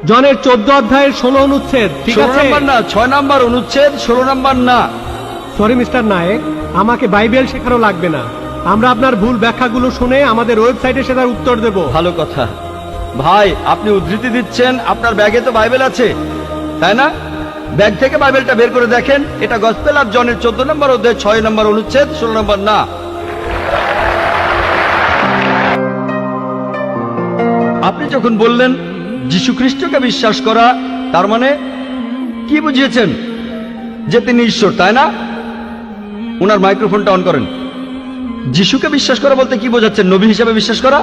জনের 14 অধ্যায়ের 16 অনুচ্ছেদ, ঠিক 16 আছে? নম্বর না, 6 নম্বর অনুচ্ছেদ, 16 নম্বর না। সরি মিস্টার নায়েক, আমাকে বাইবেল শেখানো লাগবে না। আমরা আপনার ভুল ব্যাখ্যাগুলো শুনে আমাদের ওয়েবসাইটে সেটার উত্তর দেব। ভালো কথা ভাই, আপনি উদ্ধৃতি দিচ্ছেন, আপনার ব্যাগে তো বাইবেল আছে তাই না? ব্যাগ থেকে বাইবেলটা বের করে দেখেন, এটা গসপেল অফ জনের 14 নম্বর অধ্যায় 6 নম্বর অনুচ্ছেদ, 16 নম্বর না। আপনি যখন বললেন যীশু খ্রিস্টকে বিশ্বাস করা, তার মানে কি বুঝিয়েছেন? যে তিনি ঈশ্বর, তাই না? ওনার মাইক্রোফোনটা অন করেন। যিশুকে বিশ্বাস করা বলতে কি বোঝাচ্ছেন? নবী হিসেবে বিশ্বাস করা?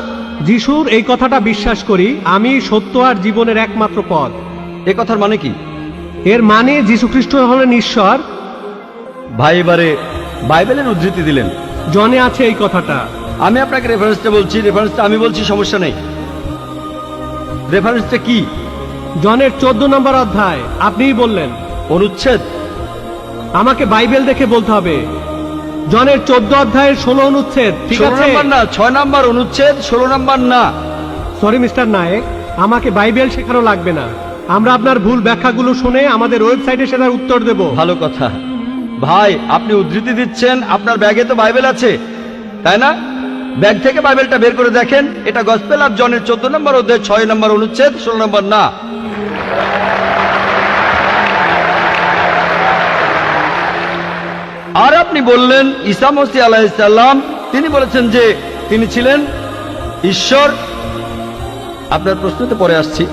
যিশুর এই কথাটা বিশ্বাস করি, আমি সত্য আর জীবনের একমাত্র পথ। এ কথার মানে কি? এর মানে যীশু খ্রিস্ট হলেন ঈশ্বর। ভাই এবারে বাইবেলের উদ্ধৃতি দিলেন। জনে আছে এই কথাটা। আমি আপনাকে রেফারেন্সটা বলছি, রেফারেন্সটা আমি বলছি, সমস্যা নেই। রেফারেন্সটা কি? জনের 14 নম্বর অধ্যায়, আপনিই বললেন। অনুচ্ছেদ? আমাকে বাইবেল দেখে বলতে হবে। জনের 14 অধ্যায়ের 16 অনুচ্ছেদ, ঠিক 16 আছে? নম্বর না, 6 নম্বর অনুচ্ছেদ, 16 নম্বর না। সরি মিস্টার নায়েক, আমাকে বাইবেল শেখানো লাগবে না। আমরা আপনার ভুল ব্যাখ্যাগুলো শুনে আমাদের ওয়েবসাইটে সেটার উত্তর দেব। ভালো কথা ভাই, আপনি উদ্ধৃতি দিচ্ছেন, আপনার ব্যাগে তো বাইবেল আছে তাই না? ব্যাগ থেকে বাইবেলটা বের করে দেখেন, এটা গসপেল অফ জনের 14 নম্বর অধ্যায় 6 নম্বর অনুচ্ছেদ, 16 নম্বর না। আর আপনি বললেন ঈসা মসীহ আলাইহিস সালাম, তিনি বলেছেন যে তিনি ছিলেন ঈশ্বর। আপনার প্রশ্নতে পরে আসছি,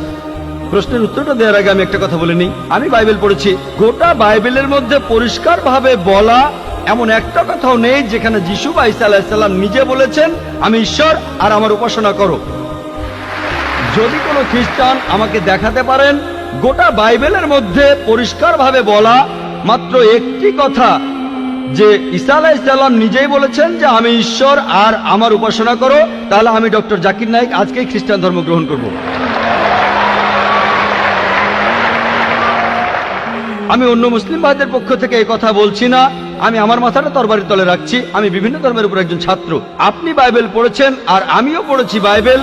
প্রশ্নের উত্তরটা দেওয়ার আগে আমি একটা কথা বলে নিই। আমি বাইবেল পড়েছি, গোটা বাইবেলের মধ্যে পরিষ্কারভাবে বলা এমন একটা কথাও নেই যেখানে যিশু বা ঈসা আলাইহিস সালাম নিজে বলেছেন আমি ঈশ্বর আর আমার উপাসনা করো। যদি কোনো খ্রিস্টান আমাকে দেখাতে পারেন গোটা বাইবেলের মধ্যে পরিষ্কারভাবে বলা মাত্র একটি কথা যে ঈসা আলাইহিস সালাম নিজেই বলেছেন যে আমি ঈশ্বর আর আমার উপাসনা করো, তাহলে আমি ডক্টর জাকির নায়েক আজকেই খ্রিস্টান ধর্ম গ্রহণ করব। আমি অন্য মুসলিম ভাইদের পক্ষ থেকে এই কথা বলছি না, আমি আমার মাথাটা তরবারির তলে রাখছি। আমি বিভিন্ন ধর্মের উপর একজন ছাত্র। আপনি বাইবেল পড়েছেন আর আমিও পড়েছি বাইবেল।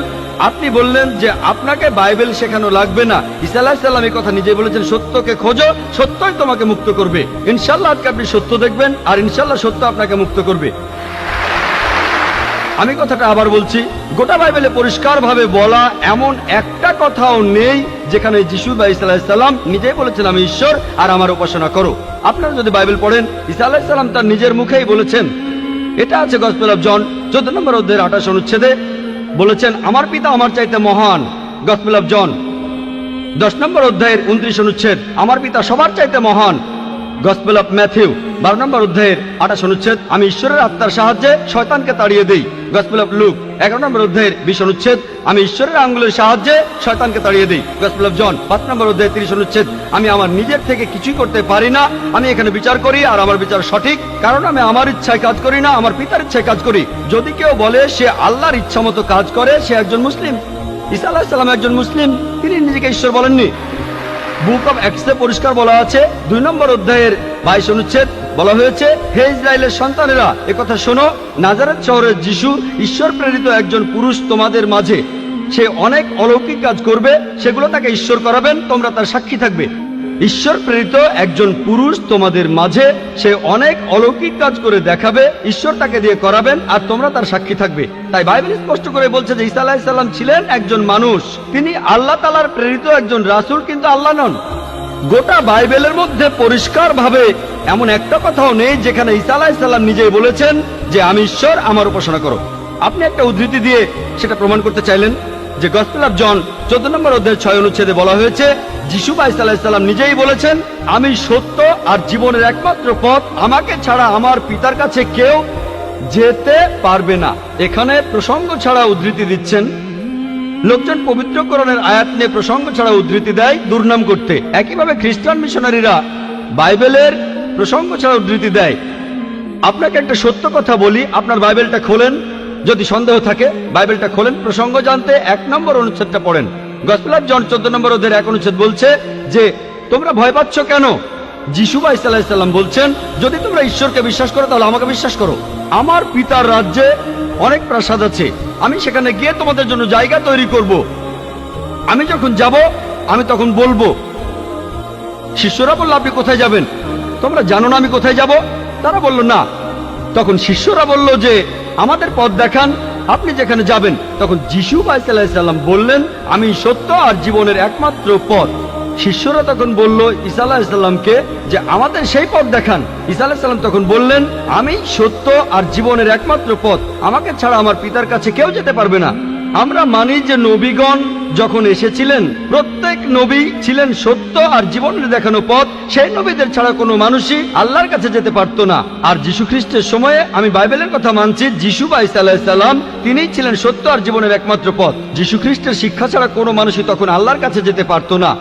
আপনি বললেন যে আপনাকে বাইবেল শেখানো লাগবে না। ঈসা আলাইহিস সালাম এই কথা নিজেই বলেছেন, সত্যকে খোঁজো, সত্যই তোমাকে মুক্ত করবে। ইনশাআল্লাহ আজকে আপনি সত্য দেখবেন আর ইনশাআল্লাহ সত্য আপনাকে মুক্ত করবে। আমি কথাটা আবার বলছি, গোটা বাইবেলে পরিষ্কারভাবে বলা এমন একটা কথাও নেই যেখানে যিশু বা ঈসা আলাইহিস সালাম নিজেই বলেছেন আমি ঈশ্বর আর আমার উপাসনা করো। আপনারা যদি বাইবেল পড়েন, ঈসা আলাইহিস সালাম তার নিজের মুখেই বলেছেন, এটা আছে গসপেল অফ জন 14 নম্বর অধ্যায়ের 28 অনুচ্ছেদে, বলেছেন আমার পিতা আমার চাইতে মহান। গসপেল অফ জন 10 নম্বর অধ্যায়ের 29 অনুচ্ছেদ, আমার পিতা সবার চাইতে মহান। গসপেল অফ ম্যাথিউ 12 নম্বর অধ্যায়ের 28 অনুচ্ছেদ, আমি ঈশ্বরের আত্মার সাহায্যে শয়তানকে তাড়িয়ে দেই। গসপেল অফ লুক 11 নম্বর অধ্যায়ের 20 অনুচ্ছেদ, আমি ঈশ্বরের আঙ্গুলের সাহায্যে শয়তানকে তাড়িয়ে দেই। গসপেল অফ জন 5 নম্বর অধ্যায়ের 30 অনুচ্ছেদ, আমি আমার নিজের থেকে কিছুই করতে পারি না, আমি এখানে বিচার করি আর আমার বিচার সঠিক, কারণ আমি আমার ইচ্ছায় কাজ করি না, আমার পিতার ইচ্ছায় কাজ করি। যদি কেউ বলে সে আল্লাহর ইচ্ছা মতো কাজ করে, সে একজন মুসলিম। ঈসা আলাইহিস সালাম একজন মুসলিম, তিনি নিজেকে ঈশ্বর বলেননি। বুক অব অ্যাক্টসে পরিষ্কার বলা আছে 2 নম্বর অধ্যায়ের 22 অনুচ্ছেদ, বলা হয়েছে হে ইসরায়েলের সন্তানেরা, একথা শোনো, নাজারেত শহরের যিশু ঈশ্বর প্রেরিত একজন পুরুষ তোমাদের মাঝে। সে অনেক অলৌকিক কাজ করবে, সেগুলো তাকে ঈশ্বর করাবেন, তোমরা তার সাক্ষী থাকবে। ঈশ্বর প্রেরিত একজন পুরুষ তোমাদের মাঝে, সে অনেক অলৌকিক কাজ করে দেখাবে, ঈশ্বর তাকে দিয়ে করাবেন আর তোমরা তার সাক্ষী থাকবে। তাই বাইবেল স্পষ্ট করে বলছে যে ঈসা আলাইহিস সালাম ছিলেন একজন মানুষ, তিনি আল্লাহ তাআলার প্রেরিত একজন রাসূল, কিন্তু আল্লাহ নন। গোটা বাইবেলের মধ্যে পরিষ্কারভাবে এমন একটা কথাও নেই যেখানে ঈসা আলাইহিস সালাম নিজেই বলেছেন যে আমি ঈশ্বর, আমার উপাসনা করো। আপনি একটা উদ্ধৃতি দিয়ে সেটা প্রমাণ করতে চাইলেন যে গসপেল অফ জন 14 নম্বর অধ্যায়ের 6 অনুচ্ছেদে বলা হয়েছে যিশু বা ঈসা আলাইহিস সালাম নিজেই বলেছেন আমি সত্য আর জীবনের একমাত্র পথ, আমাকে ছাড়া আমার পিতার কাছে কেউ যেতে পারবে না। এখানে প্রসঙ্গ ছাড়া উদ্ধৃতি দিচ্ছেন। লোকজন পবিত্রকরণের আয়াত নিয়ে প্রসঙ্গ ছাড়া উদ্ধৃতি দেয় দুর্নাম করতে। একইভাবে খ্রিস্টান মিশনারিরা বাইবেলের প্রসঙ্গ ছাড়া উদ্ধৃতি দেয়। আপনাকে একটা সত্য কথা বলি, আপনার বাইবেলটা খোলেন, যদি সন্দেহ থাকে বাইবেলটা খোলেন, প্রসঙ্গ জানতে 1 নম্বর অনুচ্ছেদটা পড়েন। গসপেল অফ জন 14 নম্বর অধ্যায়ের 1 অনুচ্ছেদ বলছে যে তোমরা ভয় পাচ্ছ কেন? যিশু বা ঈসা আলাইহিস সালাম বলছেন যদি তোমরা ঈশ্বরকে বিশ্বাস করো তাহলে আমাকে বিশ্বাস করো। আমার পিতার রাজ্যে অনেক প্রাসাদ আছে, আমি সেখানে গিয়ে তোমাদের জন্য জায়গা তৈরি করব। আমি যখন যাব আমি তখন বলবো। শিষ্যরা বলল, আপনি কোথায় যাবেন? তোমরা জানো না আমি কোথায় যাব? তারা বলল না। তখন শিষ্যরা বলল যে আমাদের পথ দেখান, আপনি যেখানে যাবেন। তখন যিশু আলাইহিস সালাম বললেন, আমি সত্য আর জীবনের একমাত্র পথ। শিষ্যরা তখন বলল ঈসা আলাইহিস সালামকে যে আমাদের সেই পথ দেখান। ঈসা আলাইহিস সালাম তখন বললেন, আমি সত্য আর জীবনের একমাত্র পথ, আমাকে ছাড়া আমার পিতার কাছে কেউ যেতে পারবে না। আমরা মানি যে নবীগণ যখন এসেছিলেন, প্রত্যেক নবী ছিলেন সত্য আর জীবনের দেখানো পথ। সেই নবীদের ছাড়া কোনো মানুষই আল্লাহর কাছে যেতে পারতো না। আর যীশু খ্রিস্টের সময়ে আমি বাইবেলের কথা মানছি, যিশু বা ঈসা আলাইহিস সালাম তিনিই ছিলেন সত্য আর জীবনের একমাত্র পথ। যীশু খ্রিস্টের শিক্ষা ছাড়া কোনো মানুষই তখন আল্লাহর কাছে যেতে পারতো না।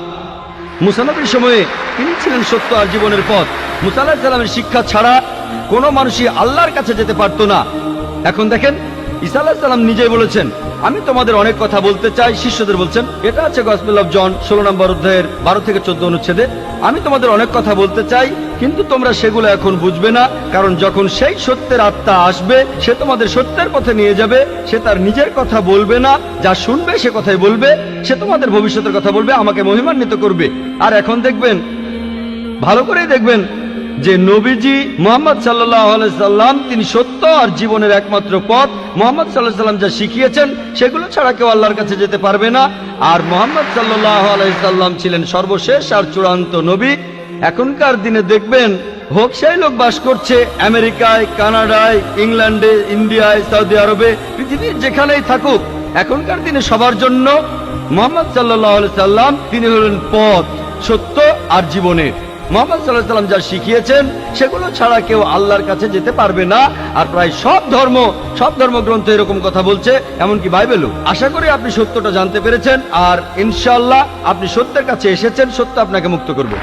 মুসা নবীর সময়ে তিনি ছিলেন সত্য আর জীবনের পথ। মুসা আলাইহিস সালামের শিক্ষা ছাড়া কোনো মানুষই আল্লাহর কাছে যেতে পারতো না। এখন দেখেন, ঈসা আলাইহিস সালাম নিজেই বলেছেন, আমি তোমাদের অনেক কথা বলতে চাই। শিষ্যদের বলছেন, এটা আছে গসপেল অফ জন 16 নম্বর অধ্যায়ের 12 থেকে 14 অনুচ্ছেদে, আমি তোমাদের অনেক কথা বলতে চাই, কিন্তু তোমরা সেগুলো এখন বুঝবে না। কারণ যখন সেই সত্যের আত্মা আসবে, সে তোমাদের সত্যের পথে নিয়ে যাবে। সে তার নিজের কথা বলবে না, যা শুনবে সে কথাই বলবে। সে তোমাদের ভবিষ্যতের কথা বলবে, আমাকে মহিমান্বিত করবে। আর এখন দেখবেন, ভালো করেই দেখবেন যে নবীজি মুহাম্মদ সাল্লাল্লাহু আলাইহি সাল্লাম তিনি সত্য আর জীবনের একমাত্র পথ। মুহাম্মদ সাল্লাল্লাহু আলাইহি সাল্লাম যা শিখিয়েছেন সেগুলো ছাড়া কেউ আল্লাহর কাছে যেতে পারবে না। আর মুহাম্মদ সাল্লাল্লাহু আলাইহি সাল্লাম ছিলেন সর্বশেষ আর চূড়ান্ত নবী। এখনকার দিনে দেখবেন, হোক সেই লোক বাস করছে আমেরিকায়, কানাডায়, ইংল্যান্ডে, ইন্ডিয়ায়, সৌদি আরবে, পৃথিবীর যেখানেই থাকুক, এখনকার দিনে সবার জন্য মুহাম্মদ সাল্লাল্লাহু আলাইহি সাল্লাম তিনি হলেন পথ, সত্য আর জীবনের। মুহাম্মদ সাল্লাল্লাহু আলাইহি সাল্লাম যা শিখিয়েছেন সেগুলো ছাড়া কেউ আল্লাহর কাছে যেতে পারবে না। আর প্রায় সব ধর্মগ্রন্থ এরকম কথা বলছে, এমনকি বাইবেলও। আশা করি আপনি সত্যটা জানতে পেরেছেন, আর ইনশাআল্লাহ আপনি সত্যের কাছে এসেছেন। সত্য আপনাকে মুক্ত করবে।